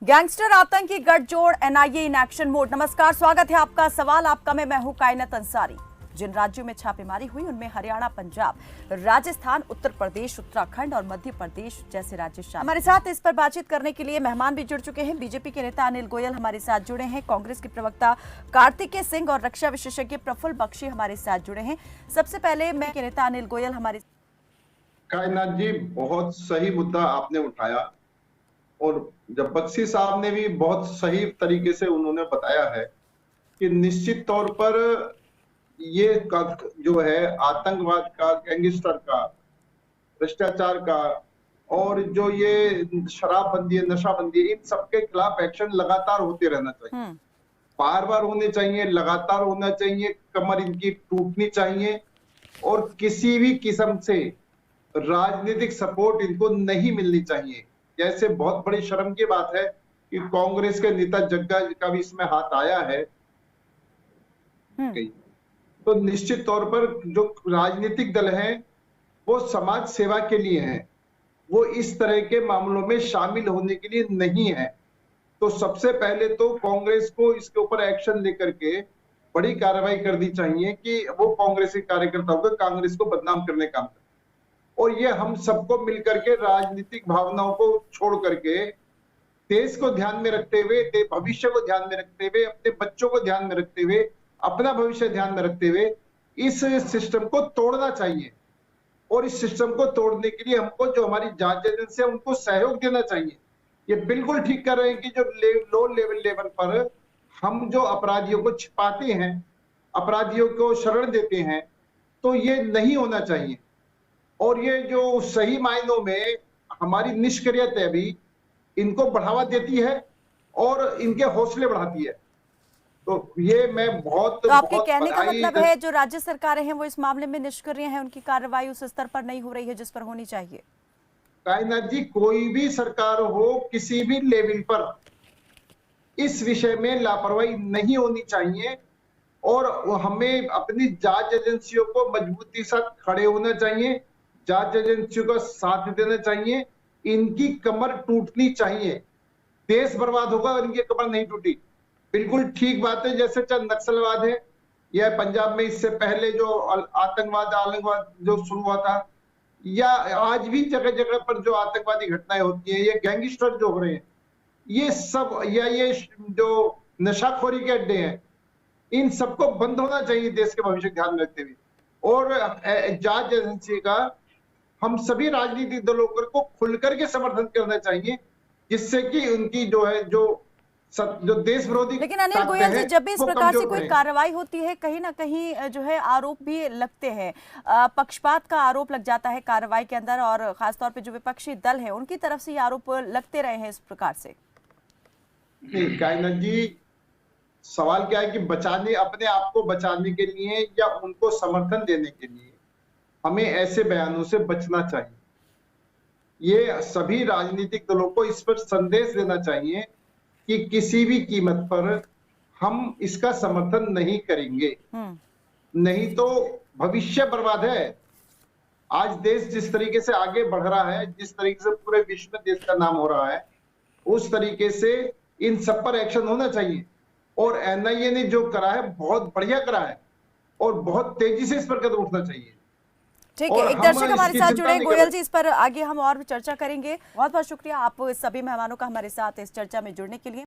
Gangster आतंकी गठजोड़ NIA in action mode. नमस्कार, स्वागत है आपका। सवाल आपका मैं हूं कायनात अंसारी। जिन राज्यों में छापेमारी हुई उनमें हरियाणा, पंजाब, राजस्थान, उत्तर प्रदेश, उत्तराखंड और मध्य प्रदेश जैसे राज्य शामिल। हमारे साथ इस पर बातचीत करने के लिए मेहमान भी जुड़ चुके हैं। बीजेपी के नेता अनिल गोयल हमारे साथ जुड़े हैं, कांग्रेस के प्रवक्ता कार्तिकेय सिंह और रक्षा विशेषज्ञ प्रफुल्ल बख्शी हमारे साथ जुड़े हैं। सबसे पहले मैं के नेता अनिल गोयल हमारे। कायनात जी, बहुत सही मुद्दा आपने उठाया और जब बख्शी साहब ने भी बहुत सही तरीके से उन्होंने बताया है कि निश्चित तौर पर ये जो है आतंकवाद का, गैंगस्टर का, भ्रष्टाचार का और जो ये शराबबंदी, नशाबंदी, इन सबके खिलाफ एक्शन लगातार होते रहना चाहिए, बार बार होने चाहिए, लगातार होना चाहिए, कमर इनकी टूटनी चाहिए और किसी भी किस्म से राजनीतिक सपोर्ट इनको नहीं मिलनी चाहिए। जैसे बहुत बड़ी शर्म की बात है कि कांग्रेस के नेता जग्गा का भी इसमें हाथ आया है। तो निश्चित तौर पर जो राजनीतिक दल हैं वो समाज सेवा के लिए हैं, वो इस तरह के मामलों में शामिल होने के लिए नहीं है। तो सबसे पहले तो कांग्रेस को इसके ऊपर एक्शन लेकर के बड़ी कार्रवाई करनी चाहिए कि वो कांग्रेस के कार्यकर्ताओं को कांग्रेस को बदनाम करने का काम करे। और ये हम सबको मिलकर के राजनीतिक भावनाओं को छोड़ करके देश को ध्यान में रखते हुए, भविष्य को ध्यान में रखते हुए, अपने बच्चों को ध्यान में रखते हुए, अपना भविष्य ध्यान में रखते हुए इस सिस्टम को तोड़ना चाहिए। और इस सिस्टम को तोड़ने के लिए हमको जो हमारी जांच एजेंसी है उनको सहयोग देना चाहिए। ये बिल्कुल ठीक कर रहे हैं कि जो लो लेवल पर हम जो अपराधियों को छिपाते हैं, अपराधियों को शरण देते हैं, तो ये नहीं होना चाहिए। और ये जो सही मायनों में हमारी निष्क्रियता है अभी इनको बढ़ावा देती है और इनके हौसले बढ़ाती है। तो ये मैं तो आपके कहने का मतलब है जो राज्य सरकारें हैं वो इस मामले में निष्क्रिय हैं, उनकी कार्रवाई उस स्तर पर नहीं हो रही है जिस पर होनी चाहिए। कायनात जी, कोई भी सरकार हो, किसी भी लेवल पर इस विषय में लापरवाही नहीं होनी चाहिए और हमें अपनी जांच एजेंसियों को मजबूती से खड़े होना चाहिए, जांच एजेंसियों का साथ देना चाहिए, इनकी कमर टूटनी चाहिए। देश बर्बाद होगा और इनकी कमर नहीं टूटी। बिल्कुल ठीक बात है। जैसे चंद नक्सलवाद है या पंजाब में इससे पहले जो आतंकवाद जो शुरू हुआ था, या आज भी जगह जगह पर जो आतंकवादी घटनाएं होती हैं, ये गैंगस्टर जो हो रहे हैं, ये सब, या ये जो नशाखोरी के अड्डे हैं, इन सबको बंद होना चाहिए देश के भविष्य ध्यान में रखते हुए। और जांच एजेंसी का हम सभी राजनीतिक दलों को खुलकर के समर्थन करना चाहिए, जिससे कि उनकी जो है जो देश विरोधी। लेकिन अनिल गोयल जी, जब भी इस प्रकार से कोई कार्रवाई होती है कहीं ना कहीं जो है आरोप भी लगते हैं, पक्षपात का आरोप लग जाता है कार्रवाई के अंदर और खासतौर पे जो विपक्षी दल है उनकी तरफ से ये आरोप लगते रहे हैं इस प्रकार से। नहीं कायनात जी, सवाल क्या है कि अपने आप को बचाने के लिए या उनको समर्थन देने के लिए हमें ऐसे बयानों से बचना चाहिए। ये सभी राजनीतिक दलों को इस पर संदेश देना चाहिए कि किसी भी कीमत पर हम इसका समर्थन नहीं करेंगे, नहीं तो भविष्य बर्बाद है। आज देश जिस तरीके से आगे बढ़ रहा है, जिस तरीके से पूरे विश्व में देश का नाम हो रहा है, उस तरीके से इन सब पर एक्शन होना चाहिए। और एनआईए ने जो करा है बहुत बढ़िया करा है और बहुत तेजी से इस पर कदम उठना चाहिए। ठीक है, एक दर्शक हमारे साथ जुड़े गोयल जी, इस पर आगे हम और भी चर्चा करेंगे। बहुत बहुत शुक्रिया आप सभी मेहमानों का हमारे साथ इस चर्चा में जुड़ने के लिए।